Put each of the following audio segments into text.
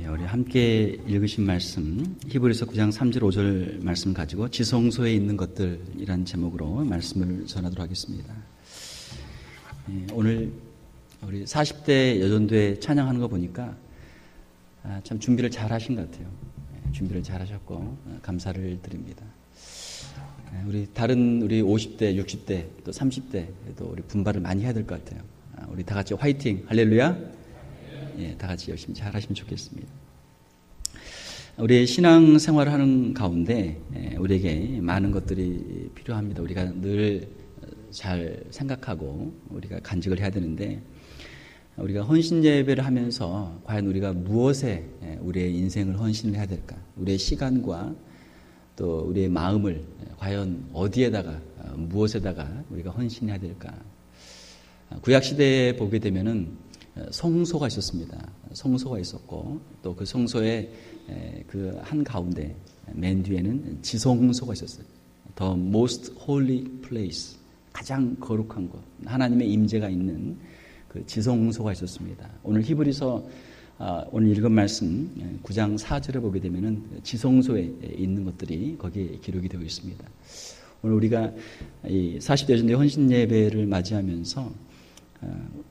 우리 함께 읽으신 말씀 히브리서 9장 3절 5절 말씀 가지고 지성소에 있는 것들이란 제목으로 말씀을 전하도록 하겠습니다. 오늘 우리 40대 여전도에 찬양하는 거 보니까 참 준비를 잘 하신 것 같아요. 준비를 잘 하셨고 감사를 드립니다. 우리 다른 우리 50대, 60대, 또 30대도 우리 분발을 많이 해야 될 것 같아요. 우리 다 같이 화이팅, 할렐루야. 다 같이 열심히 잘 하시면 좋겠습니다. 우리의 신앙 생활을 하는 가운데 우리에게 많은 것들이 필요합니다. 우리가 늘 잘 생각하고 우리가 간직을 해야 되는데, 우리가 헌신 예배를 하면서 과연 우리가 무엇에 우리의 인생을 헌신을 해야 될까? 우리의 시간과 또 우리의 마음을 과연 어디에다가 무엇에다가 우리가 헌신해야 될까? 구약시대에 보게 되면은 성소가 있었습니다. 성소가 있었고 또 그 성소의 그 한가운데 맨 뒤에는 지성소가 있었어요. The most holy place, 가장 거룩한 곳, 하나님의 임재가 있는 그 지성소가 있었습니다. 오늘 히브리서 오늘 읽은 말씀 9장 4절에 보게 되면은 지성소에 있는 것들이 거기에 기록이 되어 있습니다. 오늘 우리가 이 40대 여전도의 헌신 예배를 맞이하면서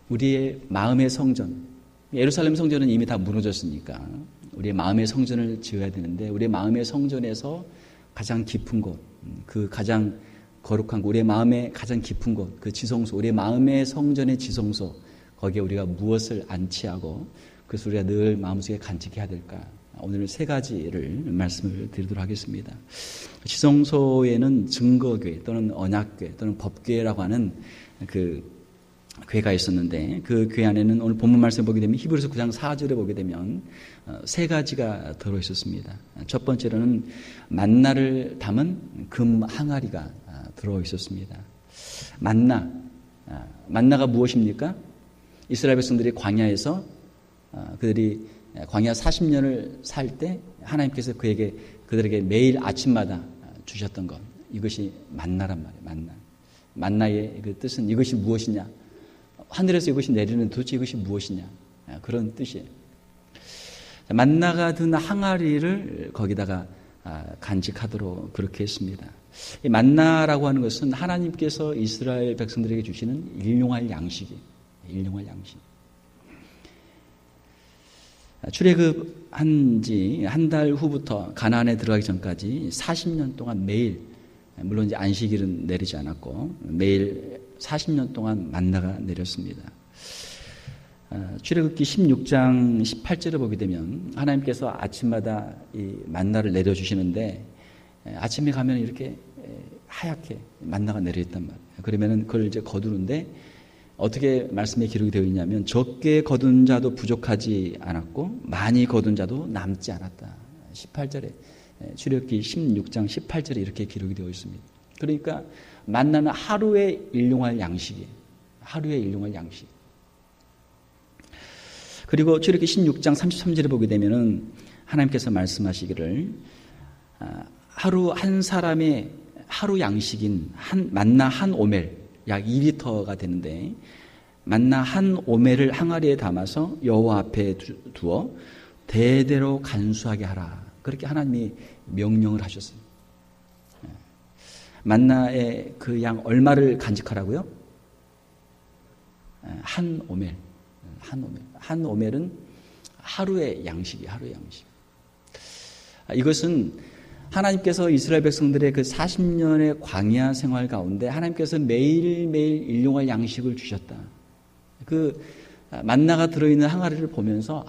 우리의 마음의 성전, 예루살렘 성전은 이미 다 무너졌으니까 우리의 마음의 성전을 지어야 되는데, 우리의 마음의 성전에서 가장 깊은 곳, 그 가장 거룩한 곳, 우리의 마음의 가장 깊은 곳, 그 지성소, 우리의 마음의 성전의 지성소, 거기에 우리가 무엇을 안치하고 그래서 우리가 늘 마음속에 간직해야 될까? 오늘 세 가지를 말씀을 드리도록 하겠습니다. 지성소에는 증거교회 또는 언약교회 또는 법교회라고 하는 그 교회가 있었는데, 그 교회 안에는 오늘 본문 말씀 보게 되면 히브리서 9장 4절에 보게 되면 세 가지가 들어 있었습니다. 첫 번째로는 만나를 담은 금 항아리가 들어 있었습니다. 만나가 무엇입니까? 이스라엘 백성들이 광야에서 그들이 광야 40년을 살 때 하나님께서 그들에게 매일 아침마다 주셨던 것, 이것이 만나란 말이에요. 만나의 그 뜻은 이것이 무엇이냐? 하늘에서 이것이 내리는 도대체 이것이 무엇이냐? 그런 뜻이에요. 만나가 든 항아리를 거기다가 간직하도록 그렇게 했습니다. 이 만나라고 하는 것은 하나님께서 이스라엘 백성들에게 주시는 일용할 양식이에요. 일용할 양식. 출애굽한 지 한 달 후부터 가나안에 들어가기 전까지 40년 동안 매일, 물론 이제 안식일은 내리지 않았고 매일 40년 동안 만나가 내렸습니다. 출애굽기 16장 18절을 보게 되면 하나님께서 아침마다 이 만나를 내려주시는데, 아침에 가면 이렇게 하얗게 만나가 내려있단 말이에요. 그러면은 그걸 이제 거두는데 어떻게 말씀에 기록이 되어 있냐면, 적게 거둔 자도 부족하지 않았고 많이 거둔 자도 남지 않았다. 18절에, 출애굽기 16장 18절에 이렇게 기록이 되어 있습니다. 그러니까 만나는 하루의 일용할 양식이에요. 하루의 일용할 양식. 그리고 출애굽기 16장 33절에 보게 되면은 하나님께서 말씀하시기를 하루 한 사람의 하루 양식인 만나 한 오멜, 약 2리터가 되는데, 만나 한 오멜을 항아리에 담아서 여호와 앞에 두어 대대로 간수하게 하라. 그렇게 하나님이 명령을 하셨어요. 만나의 그 양 얼마를 간직하라고요? 한 오멜. 한 오멜은 하루의 양식이에요. 하루의 양식. 이것은 하나님께서 이스라엘 백성들의 그 40년의 광야 생활 가운데 하나님께서 매일매일 일용할 양식을 주셨다. 그 만나가 들어있는 항아리를 보면서,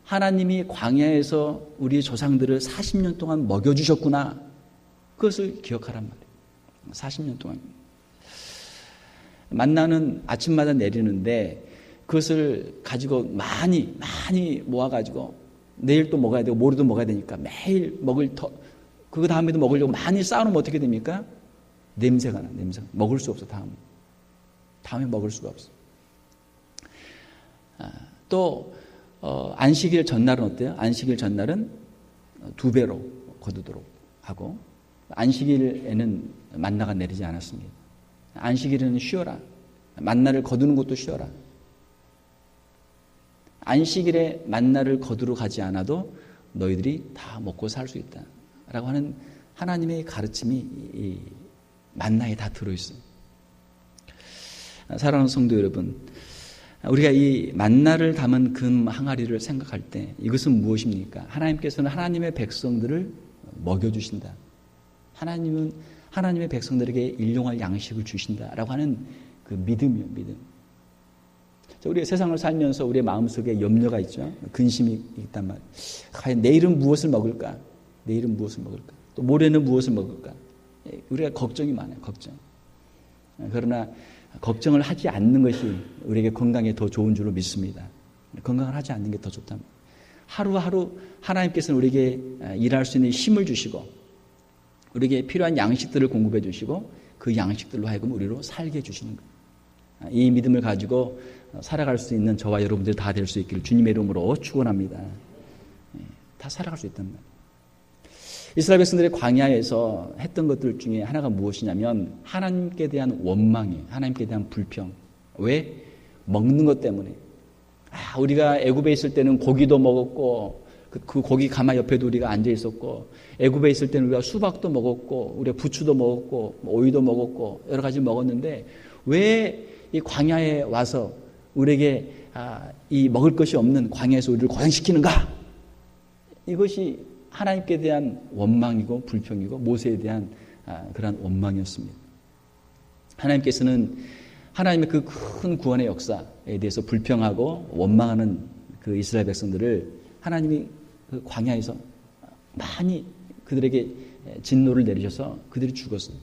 하나님이 광야에서 우리 조상들을 40년 동안 먹여주셨구나. 그것을 기억하란 말이에요. 40년 동안. 만나는 아침마다 내리는데 그것을 가지고 많이 모아가지고 내일 또 먹어야 되고 모레도 먹어야 되니까 매일 그 다음에도 먹으려고 많이 쌓아놓으면 어떻게 됩니까? 냄새가 나. 먹을 수 없어. 다음에 먹을 수가 없어. 또 안식일 전날은 어때요? 안식일 전날은 2배로 거두도록 하고, 안식일에는 만나가 내리지 않았습니다. 안식일에는 쉬어라. 만나를 거두는 것도 쉬어라. 안식일에 만나를 거두러 가지 않아도 너희들이 다 먹고 살 수 있다 라고 하는 하나님의 가르침이 이 만나에 다 들어있어요. 사랑하는 성도 여러분, 우리가 이 만나를 담은 금 항아리를 생각할 때 이것은 무엇입니까? 하나님께서는 하나님의 백성들을 먹여주신다. 하나님은 하나님의 백성들에게 일용할 양식을 주신다라고 하는 그 믿음이요, 믿음. 우리가 세상을 살면서 우리의 마음속에 염려가 있죠. 근심이 있단 말이에요. 과연 내일은 무엇을 먹을까? 내일은 무엇을 먹을까? 또 모레는 무엇을 먹을까? 우리가 걱정이 많아요, 걱정. 그러나 걱정을 하지 않는 것이 우리에게 건강에 더 좋은 줄로 믿습니다. 건강을 하지 않는 게 더 좋단 말이에요. 하루하루 하나님께서는 우리에게 일할 수 있는 힘을 주시고 우리에게 필요한 양식들을 공급해 주시고 그 양식들로 하여금 우리로 살게 해주시는 거예요. 이 믿음을 가지고 살아갈 수 있는 저와 여러분들 다 될 수 있기를 주님의 이름으로 축원합니다. 다 살아갈 수 있단 말이에요. 이스라엘 백성들의 광야에서 했던 것들 중에 하나가 무엇이냐면 하나님께 대한 원망이에요. 하나님께 대한 불평. 왜? 먹는 것 때문에. 우리가 애굽에 있을 때는 고기도 먹었고 그 고기 가마 옆에도 우리가 앉아 있었고 애굽에 있을 때는 우리가 수박도 먹었고 우리가 부추도 먹었고 오이도 먹었고 여러 가지 먹었는데 왜 이 광야에 와서 우리에게 이 먹을 것이 없는 광야에서 우리를 고생시키는가? 이것이 하나님께 대한 원망이고 불평이고 모세에 대한 그러한 원망이었습니다. 하나님께서는 하나님의 그 큰 구원의 역사에 대해서 불평하고 원망하는 그 이스라엘 백성들을 하나님이 그 광야에서 많이 그들에게 진노를 내리셔서 그들이 죽었어요.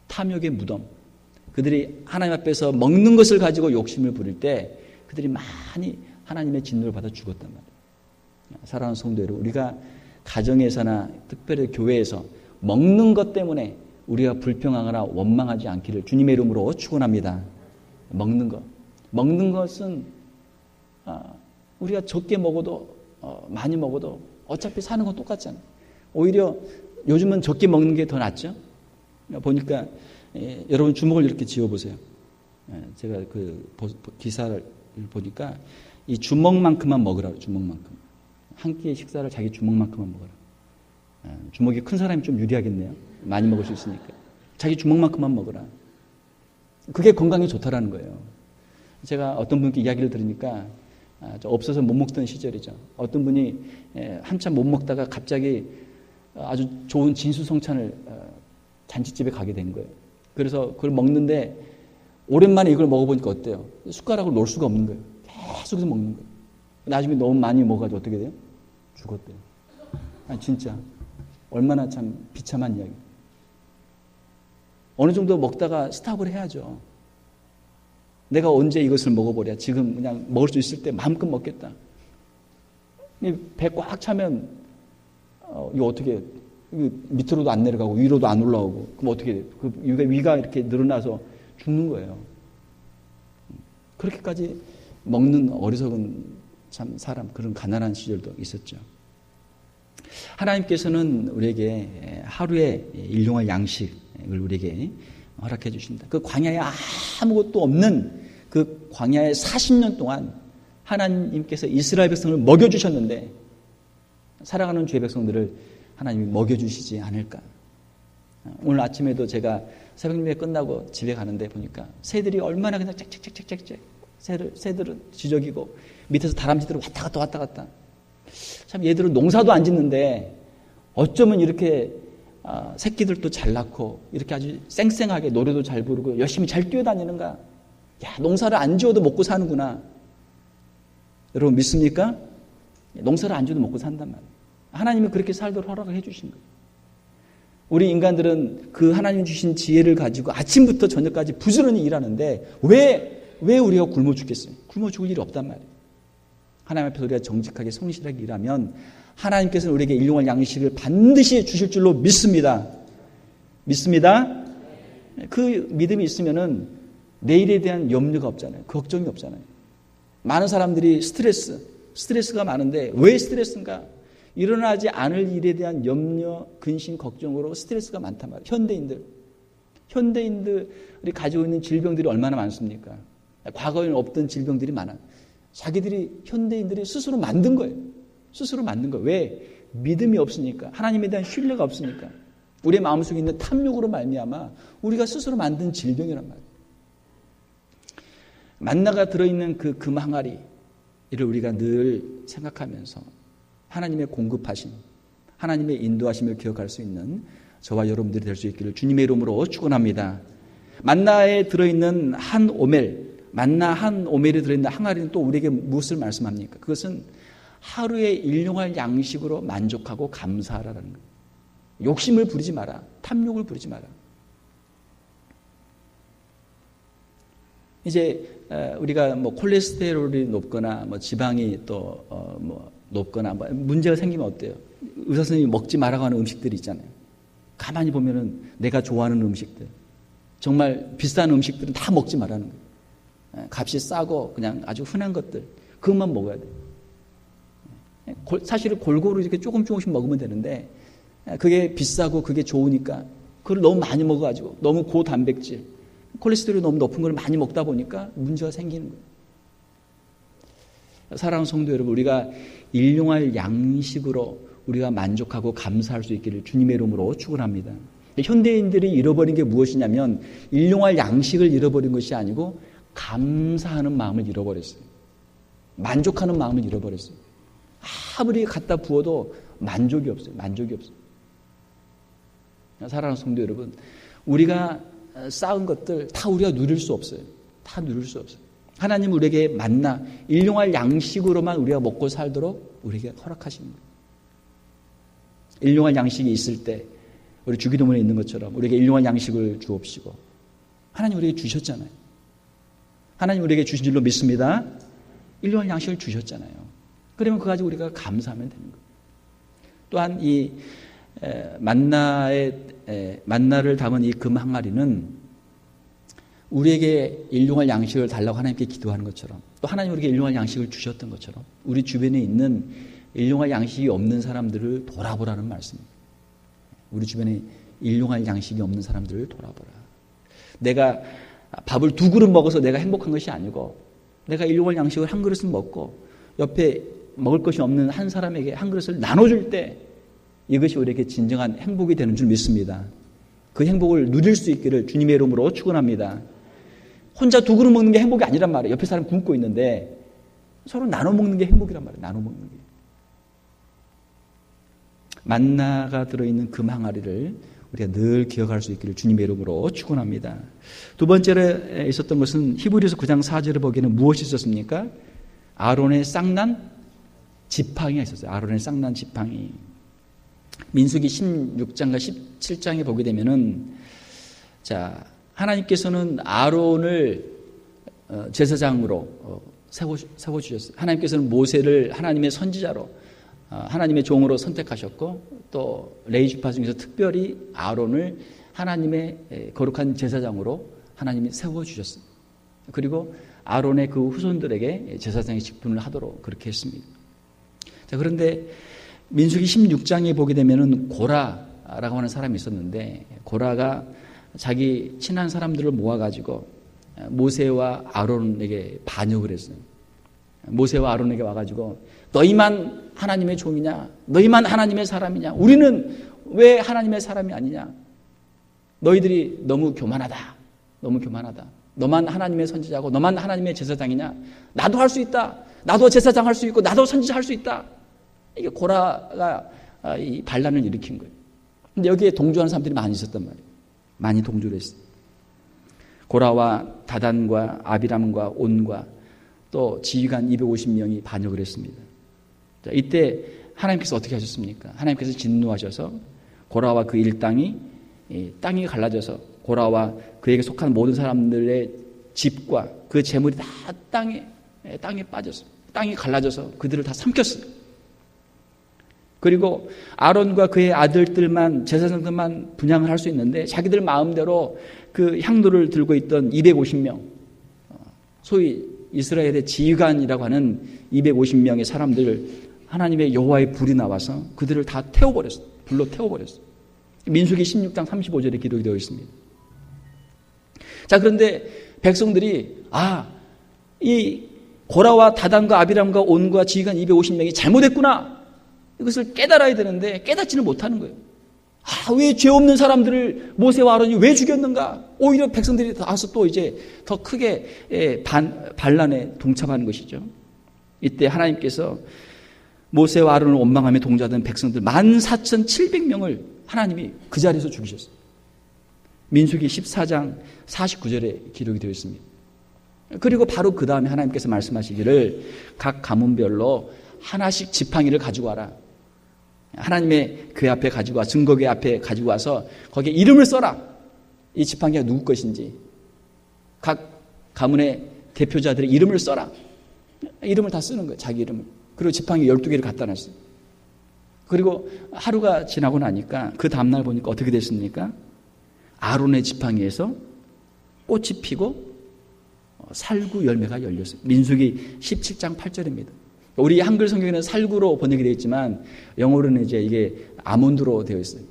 탐욕의 무덤. 그들이 하나님 앞에서 먹는 것을 가지고 욕심을 부릴 때 그들이 많이 하나님의 진노를 받아 죽었단 말이에요. 사랑하는 성도 여러분, 우리가 가정에서나 특별히 교회에서 먹는 것 때문에 우리가 불평하거나 원망하지 않기를 주님의 이름으로 축원합니다. 먹는 것. 먹는 것은 우리가 적게 먹어도 많이 먹어도 어차피 사는 건 똑같잖아요. 오히려 요즘은 적게 먹는 게 더 낫죠. 보니까 여러분 주먹을 이렇게 쥐어보세요. 제가 그 기사를 보니까 이 주먹만큼만 먹으라고. 주먹만큼. 한 끼의 식사를 자기 주먹만큼만 먹어라. 주먹이 큰 사람이 좀 유리하겠네요. 많이 먹을 수 있으니까. 자기 주먹만큼만 먹어라. 그게 건강에 좋다라는 거예요. 제가 어떤 분께 이야기를 들으니까 없어서 못 먹던 시절이죠. 어떤 분이 한참 못 먹다가 갑자기 아주 좋은 진수성찬을 잔치집에 가게 된 거예요. 그래서 그걸 먹는데 오랜만에 이걸 먹어보니까 어때요? 숟가락을 놓을 수가 없는 거예요. 계속해서 먹는 거예요. 나중에 너무 많이 먹어가지고 어떻게 돼요? 죽었대요. 진짜 얼마나 참 비참한 이야기. 어느 정도 먹다가 스탑을 해야죠. 내가 언제 이것을 먹어보랴. 지금 그냥 먹을 수 있을 때 마음껏 먹겠다. 배 꽉 차면 이거 어떻게 해요? 밑으로도 안 내려가고 위로도 안 올라오고 그럼 어떻게 돼요? 위가 이렇게 늘어나서 죽는 거예요. 그렇게까지 먹는 어리석은 참 사람, 그런 가난한 시절도 있었죠. 하나님께서는 우리에게 하루에 일용할 양식을 우리에게 허락해 주신다. 그 광야에 아무것도 없는 그 광야에 40년 동안 하나님께서 이스라엘 백성을 먹여주셨는데 살아가는 주의 백성들을 하나님이 먹여주시지 않을까. 오늘 아침에도 제가 새벽 예배 끝나고 집에 가는데 보니까 새들이 얼마나 그냥 짹짹짹짹짹 새들은 지저귀고 밑에서 다람쥐들은 왔다 갔다. 참 얘들은 농사도 안 짓는데 어쩌면 이렇게 새끼들도 잘 낳고 이렇게 아주 쌩쌩하게 노래도 잘 부르고 열심히 잘 뛰어다니는가. 야, 농사를 안 지어도 먹고 사는구나. 여러분 믿습니까? 농사를 안 지어도 먹고 산단 말이에요. 하나님이 그렇게 살도록 허락을 해 주신 거예요. 우리 인간들은 그 하나님 주신 지혜를 가지고 아침부터 저녁까지 부지런히 일하는데 왜 우리가 굶어 죽겠어요? 굶어 죽을 일이 없단 말이에요. 하나님 앞에서 우리가 정직하게 성실하게 일하면 하나님께서는 우리에게 일용할 양식을 반드시 주실 줄로 믿습니다. 믿습니다? 그 믿음이 있으면은 내일에 대한 염려가 없잖아요. 걱정이 없잖아요. 많은 사람들이 스트레스가 많은데 왜 스트레스인가? 일어나지 않을 일에 대한 염려, 근심, 걱정으로 스트레스가 많단 말이에요. 현대인들이 가지고 있는 질병들이 얼마나 많습니까? 과거에는 없던 질병들이 많아요. 자기들이 현대인들이 스스로 만든 거예요. 스스로 만든 거예요. 왜? 믿음이 없으니까. 하나님에 대한 신뢰가 없으니까. 우리의 마음속에 있는 탐욕으로 말미암아 우리가 스스로 만든 질병이란 말이에요. 만나가 들어있는 그 금 항아리를 우리가 늘 생각하면서 하나님의 공급하심, 하나님의 인도하심을 기억할 수 있는 저와 여러분들이 될 수 있기를 주님의 이름으로 축원합니다. 만나에 들어있는 한 오멜, 만나 한 오멜이 들어있는 항아리는 또 우리에게 무엇을 말씀합니까? 그것은 하루에 일용할 양식으로 만족하고 감사하라는 거예요. 욕심을 부리지 마라. 탐욕을 부리지 마라. 이제 우리가 뭐 콜레스테롤이 높거나 뭐 지방이 또 뭐 높거나 뭐 문제가 생기면 어때요? 의사 선생님이 먹지 말라고 하는 음식들이 있잖아요. 가만히 보면은 내가 좋아하는 음식들, 정말 비싼 음식들은 다 먹지 말라는 거예요. 값이 싸고 그냥 아주 흔한 것들, 그것만 먹어야 돼요. 사실은 골고루 이렇게 조금씩 먹으면 되는데 그게 비싸고 그게 좋으니까 그걸 너무 많이 먹어가지고 너무 고단백질, 콜레스테롤이 너무 높은 걸 많이 먹다 보니까 문제가 생기는 거예요. 사랑하는 성도 여러분, 우리가 일용할 양식으로 우리가 만족하고 감사할 수 있기를 주님의 이름으로 축원합니다. 현대인들이 잃어버린 게 무엇이냐면 일용할 양식을 잃어버린 것이 아니고 감사하는 마음을 잃어버렸어요. 만족하는 마음을 잃어버렸어요. 아무리 갖다 부어도 만족이 없어요. 만족이 없어요. 사랑하는 성도 여러분, 우리가 쌓은 것들 다 우리가 누릴 수 없어요. 다 누릴 수 없어요. 하나님 우리에게 만나 일용할 양식으로만 우리가 먹고 살도록 우리에게 허락하신 거예요. 일용할 양식이 있을 때 우리 주기도문에 있는 것처럼 우리에게 일용할 양식을 주옵시고, 하나님 우리에게 주셨잖아요. 하나님 우리에게 주신 줄로 믿습니다. 일용할 양식을 주셨잖아요. 그러면 그거 가지고 우리가 감사하면 되는 거예요. 또한 이 만나를 담은 이 금 항아리는 우리에게 일용할 양식을 달라고 하나님께 기도하는 것처럼, 또 하나님 우리에게 일용할 양식을 주셨던 것처럼 우리 주변에 있는 일용할 양식이 없는 사람들을 돌아보라는 말씀입니다. 우리 주변에 일용할 양식이 없는 사람들을 돌아보라. 내가 밥을 2그릇 먹어서 내가 행복한 것이 아니고 내가 일용할 양식을 1그릇을 먹고 옆에 먹을 것이 없는 한 사람에게 1그릇을 나눠줄 때 이것이 우리에게 진정한 행복이 되는 줄 믿습니다. 그 행복을 누릴 수 있기를 주님의 이름으로 축원합니다. 혼자 2그릇 먹는 게 행복이 아니란 말이에요. 옆에 사람 굶고 있는데 서로 나눠 먹는 게 행복이란 말이에요. 나눠 먹는 게. 만나가 들어있는 금 항아리를 우리가 늘 기억할 수 있기를 주님의 이름으로 축원합니다. 두 번째로 있었던 것은 히브리서 9장 4절을 보기에는 무엇이 있었습니까? 아론의 쌍난 지팡이가 있었어요. 아론의 쌍난 지팡이. 민수기 16장과 17장에 보게 되면은, 자, 하나님께서는 아론을 제사장으로 세워주셨어요. 하나님께서는 모세를 하나님의 선지자로, 하나님의 종으로 선택하셨고, 또 레위지파 중에서 특별히 아론을 하나님의 거룩한 제사장으로 하나님이 세워주셨어요. 그리고 아론의 그 후손들에게 제사장의 직분을 하도록 그렇게 했습니다. 자, 그런데 민수기 16장에 보게 되면은 고라라고 하는 사람이 있었는데, 고라가 자기 친한 사람들을 모아가지고 모세와 아론에게 반역을 했어요. 모세와 아론에게 와가지고 너희만 하나님의 종이냐? 너희만 하나님의 사람이냐? 우리는 왜 하나님의 사람이 아니냐? 너희들이 너무 교만하다. 너무 교만하다. 너만 하나님의 선지자고 너만 하나님의 제사장이냐? 나도 할 수 있다. 나도 제사장 할 수 있고 나도 선지자 할 수 있다. 이게 고라가 이 반란을 일으킨 거예요. 근데 여기에 동조하는 사람들이 많이 있었단 말이에요. 많이 동조를 했어요. 고라와 다단과 아비람과 온과 또 지휘관 250명이 반역을 했습니다. 자, 이때 하나님께서 어떻게 하셨습니까? 하나님께서 진노하셔서 고라와 그 일당이 땅이 갈라져서 고라와 그에게 속한 모든 사람들의 집과 그 재물이 다 땅에 빠졌어요. 땅이 갈라져서 그들을 다 삼켰어요. 그리고 아론과 그의 아들들만, 제사장들만 분향을 할 수 있는데 자기들 마음대로 그 향로를 들고 있던 250명, 소위 이스라엘의 지휘관이라고 하는 250명의 사람들을 하나님의 여호와의 불이 나와서 그들을 다 태워버렸어요. 불로 태워버렸어요. 민수기 16장 35절에 기록이 되어 있습니다. 자, 그런데 백성들이 이 고라와 다단과 아비람과 온과 지휘관 250명이 잘못했구나. 이것을 깨달아야 되는데 깨닫지는 못하는 거예요. 왜 죄 없는 사람들을 모세와 아론이 왜 죽였는가? 오히려 백성들이 나와서 또 이제 더 크게 반란에 동참하는 것이죠. 이때 하나님께서 모세와 아론을 원망하며 동조하던 백성들 14,700명을 하나님이 그 자리에서 죽이셨어요. 민수기 14장 49절에 기록이 되어 있습니다. 그리고 바로 그 다음에 하나님께서 말씀하시기를 각 가문별로 하나씩 지팡이를 가지고 와라. 하나님의 궤 앞에 가지고 와, 증거궤 앞에 가지고 와서 거기에 이름을 써라. 이 지팡이가 누구 것인지 각 가문의 대표자들의 이름을 써라. 이름을 다 쓰는 거예요. 자기 이름을. 그리고 지팡이 12개를 갖다 놨어요. 그리고 하루가 지나고 나니까 그 다음날 보니까 어떻게 됐습니까? 아론의 지팡이에서 꽃이 피고 살구 열매가 열렸어요. 민수기 17장 8절입니다. 우리 한글 성경에는 살구로 번역이 되어 있지만 영어로는 이제 이게 아몬드로 되어 있어요.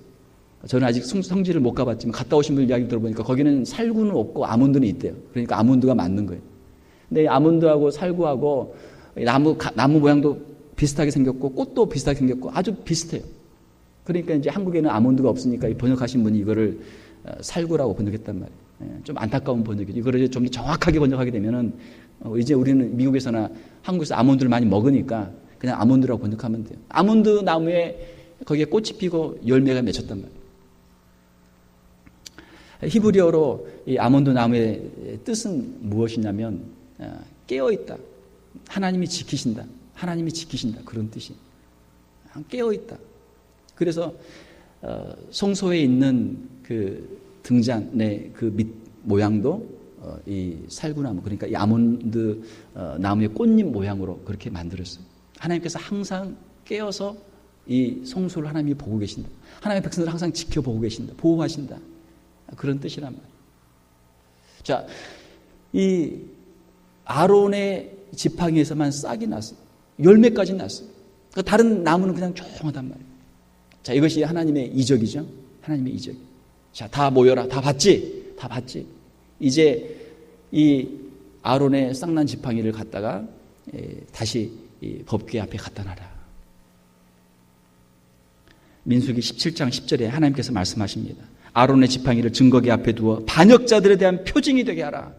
저는 아직 성지를 못 가봤지만 갔다 오신 분 이야기 들어보니까 거기는 살구는 없고 아몬드는 있대요. 그러니까 아몬드가 맞는 거예요. 근데 아몬드하고 살구하고 나무 모양도 비슷하게 생겼고 꽃도 비슷하게 생겼고 아주 비슷해요. 그러니까 이제 한국에는 아몬드가 없으니까 번역하신 분이 이거를 살구라고 번역했단 말이에요. 좀 안타까운 번역이죠. 이거를 좀 더 정확하게 번역하게 되면은 이제 우리는 미국에서나 한국에서 아몬드를 많이 먹으니까 그냥 아몬드라고 번역하면 돼요. 아몬드 나무에 거기에 꽃이 피고 열매가 맺혔단 말이에요. 히브리어로 이 아몬드 나무의 뜻은 무엇이냐면 깨어있다. 하나님이 지키신다. 하나님이 지키신다. 그런 뜻이 깨어있다. 그래서 성소에 있는 그 등잔의 그 밑 모양도 이 살구나무, 그러니까 이 아몬드 나무의 꽃잎 모양으로 그렇게 만들었어요. 하나님께서 항상 깨어서 이 성소를 하나님이 보고 계신다. 하나님의 백성들을 항상 지켜보고 계신다. 보호하신다. 그런 뜻이란 말이에요. 자, 이 아론의 지팡이에서만 싹이 났어요. 열매까지 났어요. 그러니까 다른 나무는 그냥 조용하단 말이에요. 자, 이것이 하나님의 이적이죠. 하나님의 이적. 자, 다 모여라. 다 봤지? 다 봤지? 이제 이 아론의 쌍난 지팡이를 갖다가 다시 이 법궤 앞에 갖다 놔라. 민수기 17장 10절에 하나님께서 말씀하십니다. 아론의 지팡이를 증거궤 앞에 두어 반역자들에 대한 표징이 되게 하라.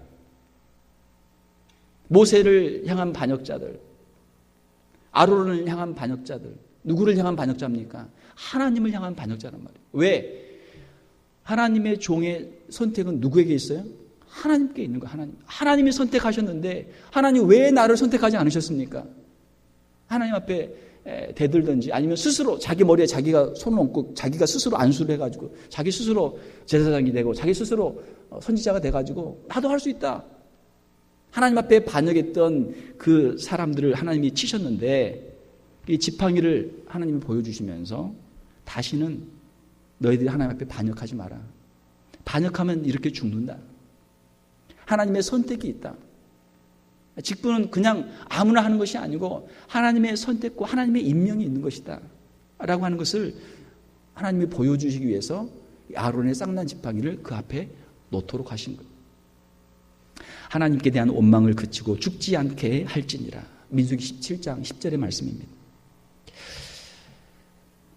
모세를 향한 반역자들, 아론을 향한 반역자들, 누구를 향한 반역자입니까? 하나님을 향한 반역자란 말이에요. 왜? 하나님의 종의 선택은 누구에게 있어요? 하나님께 있는 거예요. 하나님이 선택하셨는데 하나님 왜 나를 선택하지 않으셨습니까? 하나님 앞에 대들든지 아니면 스스로 자기 머리에 자기가 손을 얹고 자기가 스스로 안수를 해가지고 자기 스스로 제사장이 되고 자기 스스로 선지자가 돼가지고 나도 할 수 있다. 하나님 앞에 반역했던 그 사람들을 하나님이 치셨는데 이 지팡이를 하나님이 보여주시면서 다시는 너희들이 하나님 앞에 반역하지 마라. 반역하면 이렇게 죽는다. 하나님의 선택이 있다. 직분은 그냥 아무나 하는 것이 아니고 하나님의 선택과 하나님의 임명이 있는 것이다 라고 하는 것을 하나님이 보여주시기 위해서 아론의 쌍난 지팡이를 그 앞에 놓도록 하신 거예요. 하나님께 대한 원망을 그치고 죽지 않게 할지니라. 민수기 17장 10절의 말씀입니다.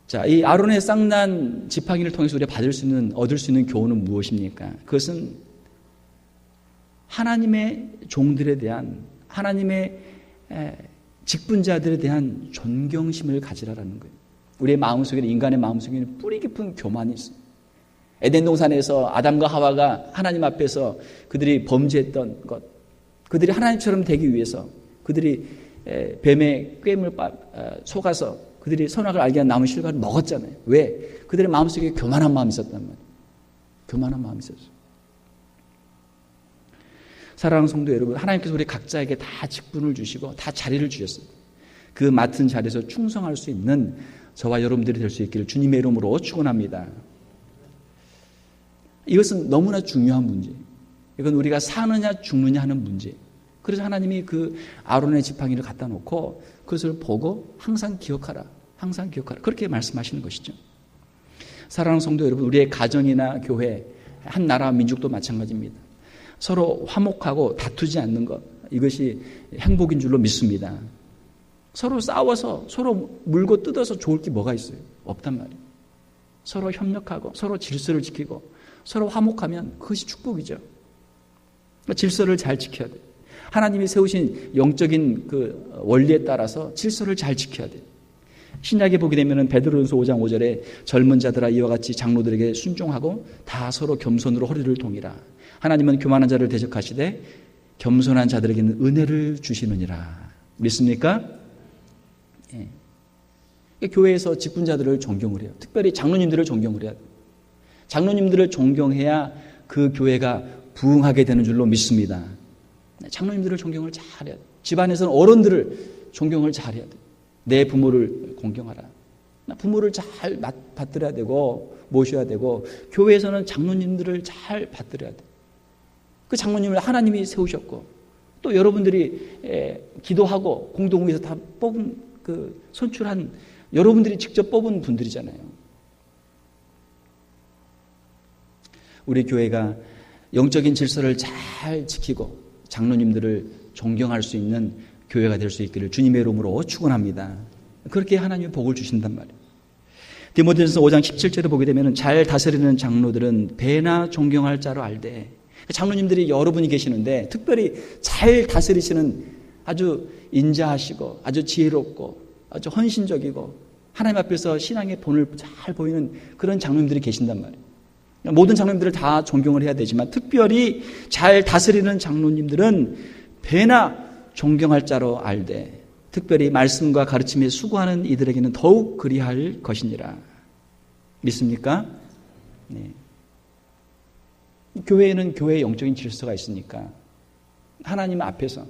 자, 이 아론의 쌍난 지팡이를 통해서 우리가 얻을 수 있는 교훈은 무엇입니까? 그것은 하나님의 종들에 대한, 하나님의 직분자들에 대한 존경심을 가지라라는 거예요. 우리의 마음속에는, 인간의 마음속에는 뿌리 깊은 교만이 있어요. 에덴 동산에서 아담과 하와가 하나님 앞에서 그들이 범죄했던 것, 그들이 하나님처럼 되기 위해서 그들이 뱀의 꾀임을 속아서 그들이 선악을 알게 한 나무 실과를 먹었잖아요. 왜? 그들의 마음속에 교만한 마음이 있었단 말이에요. 교만한 마음이 있었어요. 사랑하는 성도 여러분, 하나님께서 우리 각자에게 다 직분을 주시고 다 자리를 주셨어요. 그 맡은 자리에서 충성할 수 있는 저와 여러분들이 될 수 있기를 주님의 이름으로 축원합니다. 이것은 너무나 중요한 문제. 이건 우리가 사느냐 죽느냐 하는 문제. 그래서 하나님이 그 아론의 지팡이를 갖다 놓고 그것을 보고 항상 기억하라. 항상 기억하라. 그렇게 말씀하시는 것이죠. 사랑하는 성도 여러분, 우리의 가정이나 교회, 한 나라와 민족도 마찬가지입니다. 서로 화목하고 다투지 않는 것, 이것이 행복인 줄로 믿습니다. 서로 싸워서 서로 물고 뜯어서 좋을 게 뭐가 있어요? 없단 말이에요. 서로 협력하고 서로 질서를 지키고 서로 화목하면 그것이 축복이죠. 질서를 잘 지켜야 돼요. 하나님이 세우신 영적인 그 원리에 따라서 질서를 잘 지켜야 돼요. 신약에 보게 되면 베드로전서 5장 5절에 젊은 자들아 이와 같이 장로들에게 순종하고 다 서로 겸손으로 허리를 동이라. 하나님은 교만한 자를 대적하시되 겸손한 자들에게는 은혜를 주시느니라. 믿습니까? 예. 교회에서 직분자들을 존경을 해요. 특별히 장로님들을 존경을 해야 돼요. 장로님들을 존경해야 그 교회가 부흥하게 되는 줄로 믿습니다. 장로님들을 존경을 잘해야 돼요. 집안에서는 어른들을 존경을 잘해야 돼요. 내 부모를 공경하라. 부모를 잘 받들어야 되고 모셔야 되고 교회에서는 장로님들을 잘 받들어야 돼요. 그 장로님을 하나님이 세우셨고 또 여러분들이 기도하고 공동회에서 다 뽑은 그 선출한 여러분들이 직접 뽑은 분들이잖아요. 우리 교회가 영적인 질서를 잘 지키고 장로님들을 존경할 수 있는 교회가 될 수 있기를 주님의 이름으로 축원합니다. 그렇게 하나님이 복을 주신단 말이에요. 디모데전서 5장 17절에 보게 되면 잘 다스리는 장로들은 배나 존경할 자로 알되, 장로님들이 여러분이 계시는데 특별히 잘 다스리시는 아주 인자하시고 아주 지혜롭고 아주 헌신적이고 하나님 앞에서 신앙의 본을 잘 보이는 그런 장로님들이 계신단 말이에요. 모든 장로님들을 다 존경을 해야 되지만 특별히 잘 다스리는 장로님들은 배나 존경할 자로 알되 특별히 말씀과 가르침에 수고하는 이들에게는 더욱 그리할 것이니라. 믿습니까? 네. 교회에는 교회의 영적인 질서가 있으니까 하나님 앞에서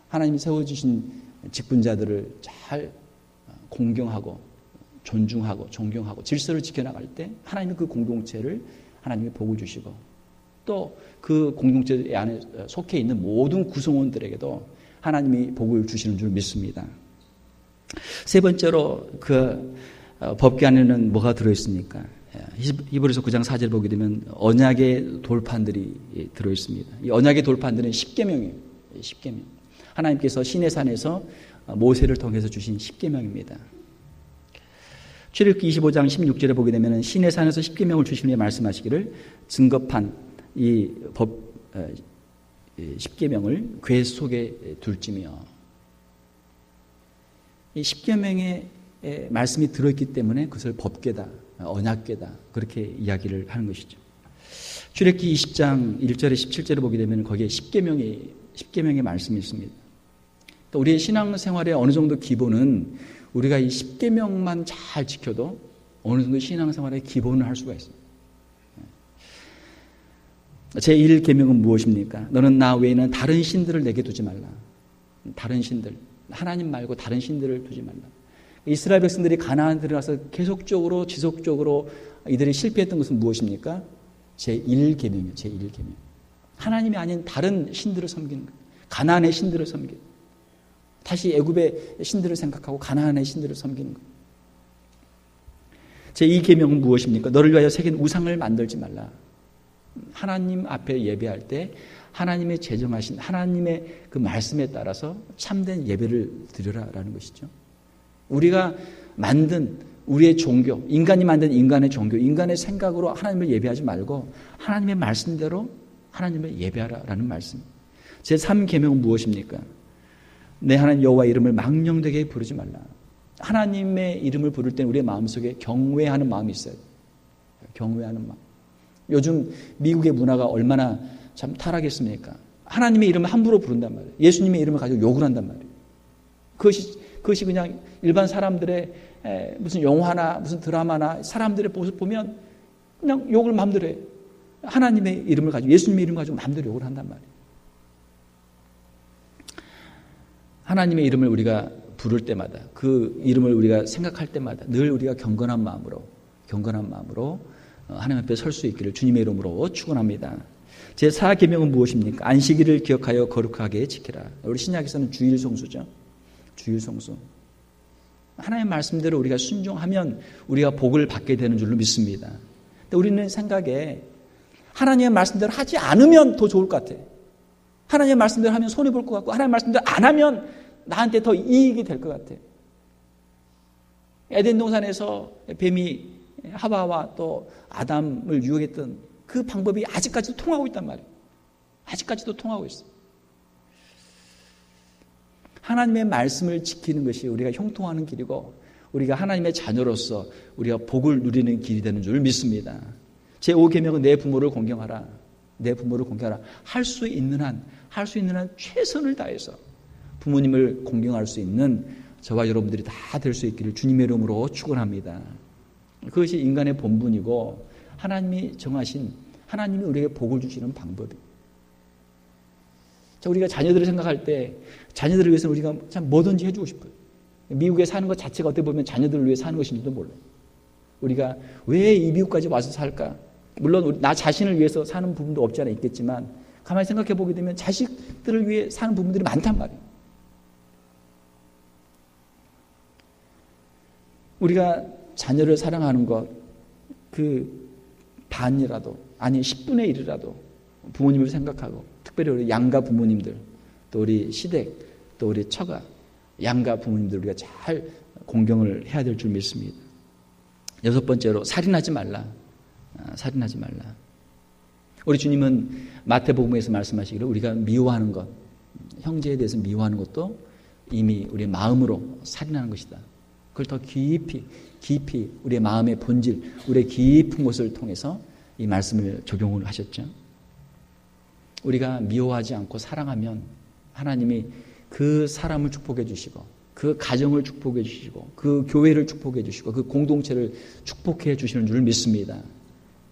하나님이 세워주신 직분자들을 잘 공경하고 존중하고 존경하고 질서를 지켜나갈 때 하나님은 그 공동체를 하나님이 복을 주시고 또 그 공동체 안에 속해 있는 모든 구성원들에게도 하나님이 복을 주시는 줄 믿습니다. 세 번째로 그 법궤 안에는 뭐가 들어있습니까? 히브리서 9장 4절 보게 되면 언약의 돌판들이 들어있습니다. 이 언약의 돌판들은 십계명이에요. 십계명. 하나님께서 시내산에서 모세를 통해서 주신 십계명입니다. 출애굽기 25장 16절에 보게 되면 시내산에서 십계명을 주신 후에 말씀하시기를 증거판 이 법 십계명을 궤 속에 둘지며, 이 십계명의 말씀이 들어있기 때문에 그것을 법궤다, 언약궤다 그렇게 이야기를 하는 것이죠. 출애굽기 20장 1절에 17절에 보게 되면 거기에 십계명의 말씀이 있습니다. 또 우리의 신앙생활의 어느 정도 기본은 우리가 이 십계명만 잘 지켜도 어느 정도 신앙생활의 기본을 할 수가 있습니다. 제1계명은 무엇입니까? 너는 나 외에는 다른 신들을 내게 두지 말라. 다른 신들, 하나님 말고 다른 신들을 두지 말라. 이스라엘 백성들이 가나안에 들어가서 계속적으로 지속적으로 이들이 실패했던 것은 무엇입니까? 제1계명이에요. 제1계명. 하나님이 아닌 다른 신들을 섬기는 거예요. 가나안의 신들을 섬기는 거예요. 다시 애굽의 신들을 생각하고 가나안의 신들을 섬기는 거예요. 제2계명은 무엇입니까? 너를 위하여 새긴 우상을 만들지 말라. 하나님 앞에 예배할 때 하나님의 제정하신 하나님의 그 말씀에 따라서 참된 예배를 드려라라는 것이죠. 우리가 만든 우리의 종교, 인간이 만든 인간의 종교, 인간의 생각으로 하나님을 예배하지 말고 하나님의 말씀대로 하나님을 예배하라라는 말씀. 제3계명은 무엇입니까? 내 하나님 여호와 이름을 망령되게 부르지 말라. 하나님의 이름을 부를 때는 우리의 마음속에 경외하는 마음이 있어야 돼요. 경외하는 마음. 요즘 미국의 문화가 얼마나 참 타락했습니까? 하나님의 이름을 함부로 부른단 말이에요. 예수님의 이름을 가지고 욕을 한단 말이에요. 그것이 그냥 일반 사람들의 무슨 영화나 무슨 드라마나 사람들의 모습 보면 그냥 욕을 마음대로 해요. 하나님의 이름을 가지고 예수님의 이름을 가지고 마음대로 욕을 한단 말이에요. 하나님의 이름을 우리가 부를 때마다 그 이름을 우리가 생각할 때마다 늘 우리가 경건한 마음으로 하나님 앞에 설 수 있기를 주님의 이름으로 축원합니다. 제4계명은 무엇입니까? 안식일을 기억하여 거룩하게 지키라. 우리 신약에서는 주일 성수죠. 주일 성수. 하나님의 말씀대로 우리가 순종하면 우리가 복을 받게 되는 줄로 믿습니다. 근데 우리는 생각에 하나님의 말씀대로 하지 않으면 더 좋을 것 같아요. 하나님의 말씀대로 하면 손해볼 것 같고 하나님의 말씀대로 안 하면 나한테 더 이익이 될 것 같아요. 에덴 동산에서 뱀이 하와와 또 아담을 유혹했던 그 방법이 아직까지도 통하고 있단 말이에요. 아직까지도 통하고 있어요. 하나님의 말씀을 지키는 것이 우리가 형통하는 길이고 우리가 하나님의 자녀로서 우리가 복을 누리는 길이 되는 줄 믿습니다. 제5계명은 내 부모를 공경하라. 내 부모를 공경하라. 할 수 있는 한 최선을 다해서 부모님을 공경할 수 있는 저와 여러분들이 다 될 수 있기를 주님의 이름으로 축원합니다. 그것이 인간의 본분이고 하나님이 정하신 하나님이 우리에게 복을 주시는 방법이에요. 우리가 자녀들을 생각할 때 자녀들을 위해서 우리가 참 뭐든지 해주고 싶어요. 미국에 사는 것 자체가 어떻게 보면 자녀들을 위해 사는 것인지도 몰라요. 우리가 왜 이 미국까지 와서 살까? 물론 나 자신을 위해서 사는 부분도 없지 않아 있겠지만 가만히 생각해 보게 되면 자식들을 위해 사는 부분들이 많단 말이에요. 우리가 자녀를 사랑하는 것 그 반이라도 아니 10분의 1이라도 부모님을 생각하고 특별히 우리 양가 부모님들 또 우리 시댁 또 우리 처가 양가 부모님들 우리가 잘 공경을 해야 될 줄 믿습니다. 6번째로 살인하지 말라. 살인하지 말라. 우리 주님은 마태복음에서 말씀하시기를 우리가 미워하는 것 형제에 대해서 미워하는 것도 이미 우리의 마음으로 살인하는 것이다. 그걸 더 깊이 우리의 마음의 본질 우리의 깊은 곳을 통해서 이 말씀을 적용을 하셨죠. 우리가 미워하지 않고 사랑하면 하나님이 그 사람을 축복해 주시고 그 가정을 축복해 주시고 그 교회를 축복해 주시고 그 공동체를 축복해 주시는 줄 믿습니다.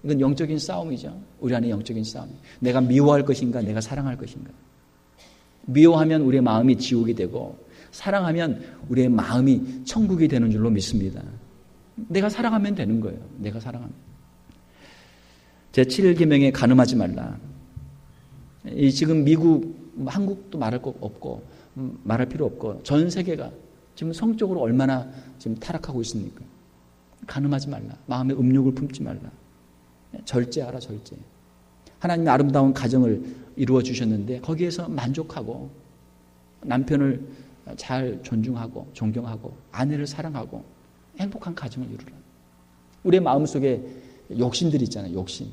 이건 영적인 싸움이죠. 우리 안에 영적인 싸움. 내가 미워할 것인가 내가 사랑할 것인가. 미워하면 우리의 마음이 지옥이 되고 사랑하면 우리의 마음이 천국이 되는 줄로 믿습니다. 내가 사랑하면 되는 거예요. 내가 사랑하면. 제7계명에 간음하지 말라. 지금 미국, 한국도 말할 거 없고 말할 필요 없고 전 세계가 지금 성적으로 얼마나 지금 타락하고 있습니까? 간음하지 말라. 마음에 음욕을 품지 말라. 절제하라. 절제. 하나님의 아름다운 가정을 이루어 주셨는데 거기에서 만족하고 남편을 잘 존중하고 존경하고 아내를 사랑하고 행복한 가정을 이루라. 우리의 마음속에 욕심들이 있잖아요. 욕심.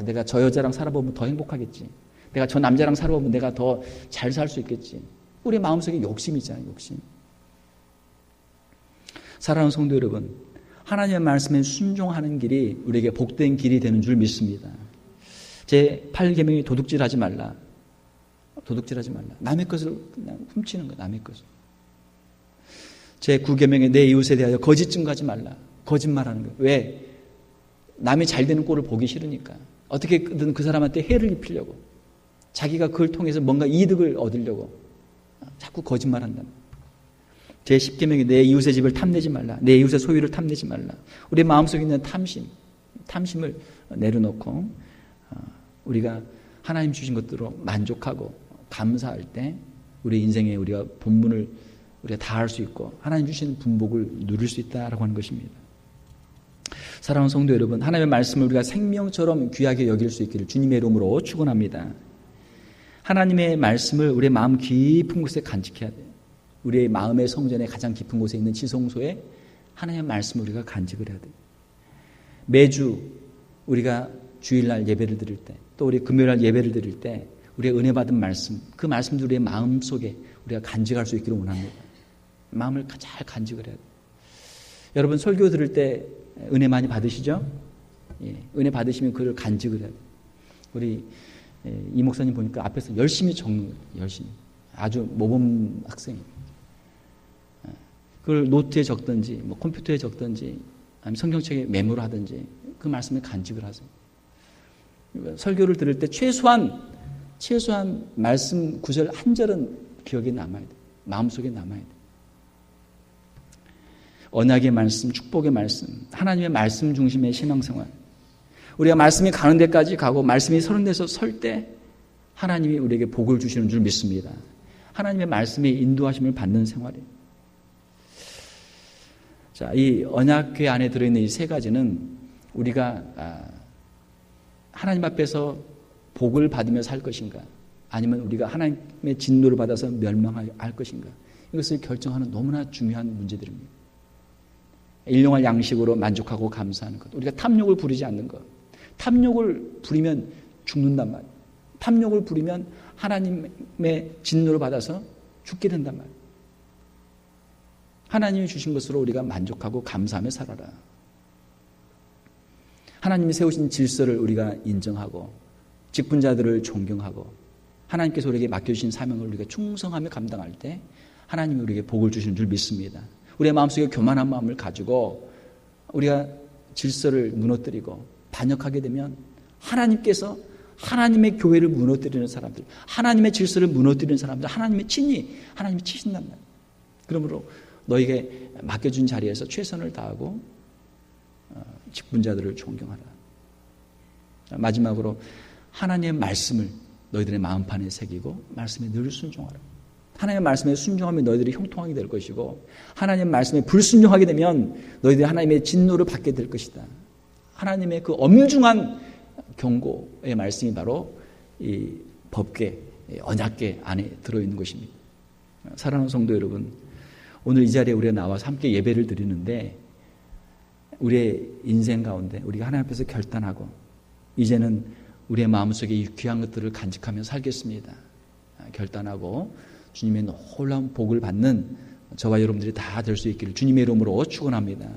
내가 저 여자랑 살아보면 더 행복하겠지. 내가 저 남자랑 살아보면 내가 더 잘 살 수 있겠지. 우리 마음속에 욕심이 있잖아요. 욕심. 사랑하는 성도 여러분, 하나님의 말씀에 순종하는 길이 우리에게 복된 길이 되는 줄 믿습니다. 제8계명이 도둑질하지 말라. 도둑질하지 말라. 남의 것을 그냥 훔치는 거야. 남의 것을. 제9계명에 내 이웃에 대하여 거짓 증거하지 말라. 거짓말하는 거야. 왜? 남이 잘 되는 꼴을 보기 싫으니까. 어떻게든 그 사람한테 해를 입히려고. 자기가 그걸 통해서 뭔가 이득을 얻으려고 자꾸 거짓말한다. 제10계명에 내 이웃의 집을 탐내지 말라. 내 이웃의 소유를 탐내지 말라. 우리 마음속에 있는 탐심을 내려놓고 우리가 하나님 주신 것들로 만족하고 감사할 때 우리 인생에 우리가 본분을 우리가 다 할 수 있고 하나님 주신 분복을 누릴 수 있다라고 하는 것입니다. 사랑하는 성도 여러분, 하나님의 말씀을 우리가 생명처럼 귀하게 여길 수 있기를 주님의 이름으로 축원합니다. 하나님의 말씀을 우리의 마음 깊은 곳에 간직해야 돼요. 우리의 마음의 성전에 가장 깊은 곳에 있는 지성소에 하나님의 말씀을 우리가 간직을 해야 돼요. 매주 우리가 주일날 예배를 드릴 때 또 우리 금요일날 예배를 드릴 때 우리의 은혜 받은 말씀, 그 말씀도 우리의 마음속에 우리가 간직할 수 있기를 원합니다. 마음을 잘 간직을 해야 돼요. 여러분 설교 들을 때 은혜 많이 받으시죠? 예, 은혜 받으시면 그걸 간직을 해야 돼요. 우리 이 목사님 보니까 앞에서 열심히 적는 거예요. 열심히. 아주 모범 학생이에요. 그걸 노트에 적든지 뭐 컴퓨터에 적든지 아니면 성경책에 메모를 하든지 그 말씀을 간직을 하세요. 설교를 들을 때 최소한 말씀 구절 한 절은 기억에 남아야 돼요. 마음속에 남아야 돼요. 언약의 말씀, 축복의 말씀, 하나님의 말씀 중심의 신앙생활. 우리가 말씀이 가는 데까지 가고 말씀이 서는 데서 설 때 하나님이 우리에게 복을 주시는 줄 믿습니다. 하나님의 말씀의 인도하심을 받는 생활이에요. 자, 이 언약궤 안에 들어있는 이 세 가지는 우리가 하나님 앞에서 복을 받으며 살 것인가 아니면 우리가 하나님의 진노를 받아서 멸망할 것인가? 이것을 결정하는 너무나 중요한 문제들입니다. 일용할 양식으로 만족하고 감사하는 것, 우리가 탐욕을 부리지 않는 것. 탐욕을 부리면 죽는단 말이에요. 탐욕을 부리면 하나님의 진노를 받아서 죽게 된단 말이에요. 하나님이 주신 것으로 우리가 만족하고 감사하며 살아라. 하나님이 세우신 질서를 우리가 인정하고 직분자들을 존경하고 하나님께서 우리에게 맡겨주신 사명을 우리가 충성하며 감당할 때 하나님이 우리에게 복을 주시는 줄 믿습니다. 우리의 마음속에 교만한 마음을 가지고 우리가 질서를 무너뜨리고 반역하게 되면 하나님께서 하나님의 교회를 무너뜨리는 사람들, 하나님의 질서를 무너뜨리는 사람들, 하나님이 치신단 말이에요. 그러므로 너에게 맡겨준 자리에서 최선을 다하고 직분자들을 존경하라. 마지막으로 하나님의 말씀을 너희들의 마음판에 새기고 말씀에 늘 순종하라. 하나님의 말씀에 순종하면 너희들이 형통하게 될 것이고 하나님의 말씀에 불순종하게 되면 너희들이 하나님의 진노를 받게 될 것이다. 하나님의 그 엄중한 경고의 말씀이 바로 이 법궤, 언약궤 안에 들어있는 것입니다. 사랑하는 성도 여러분, 오늘 이 자리에 우리가 나와서 함께 예배를 드리는데 우리의 인생 가운데 우리가 하나님 앞에서 결단하고 이제는 우리의 마음속에 이 귀한 것들을 간직하며 살겠습니다. 결단하고 주님의 놀라운 복을 받는 저와 여러분들이 다 될 수 있기를 주님의 이름으로 축원합니다.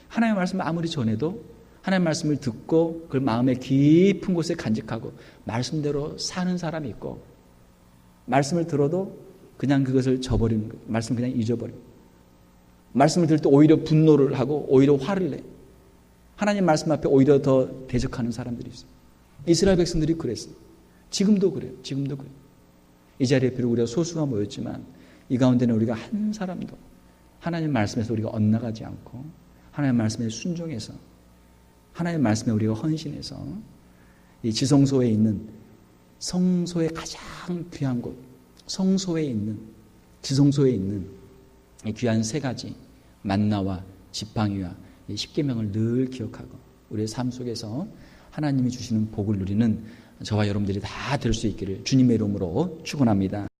하나님의 말씀을 아무리 전해도 하나님의 말씀을 듣고 그걸 마음의 깊은 곳에 간직하고 말씀대로 사는 사람이 있고 말씀을 들어도 그냥 그것을 저버리는 거예요. 말씀을 그냥 잊어버려요. 말씀을 들을 때 오히려 분노를 하고 오히려 화를 내. 하나님 말씀 앞에 오히려 더 대적하는 사람들이 있어요. 이스라엘 백성들이 그랬어요. 지금도 그래요. 지금도 그래요. 이 자리에 비록 우리가 소수가 모였지만 이 가운데는 우리가 한 사람도 하나님 말씀에서 우리가 엇나가지 않고 하나님 말씀에 순종해서 하나님 말씀에 우리가 헌신해서 이 지성소에 있는 성소의 가장 귀한 곳, 성소에 있는 지성소에 있는 이 귀한 세 가지 만나와 지팡이와 이 십계명을 늘 기억하고 우리의 삶 속에서 하나님이 주시는 복을 누리는 저와 여러분들이 다 될 수 있기를 주님의 이름으로 축원합니다.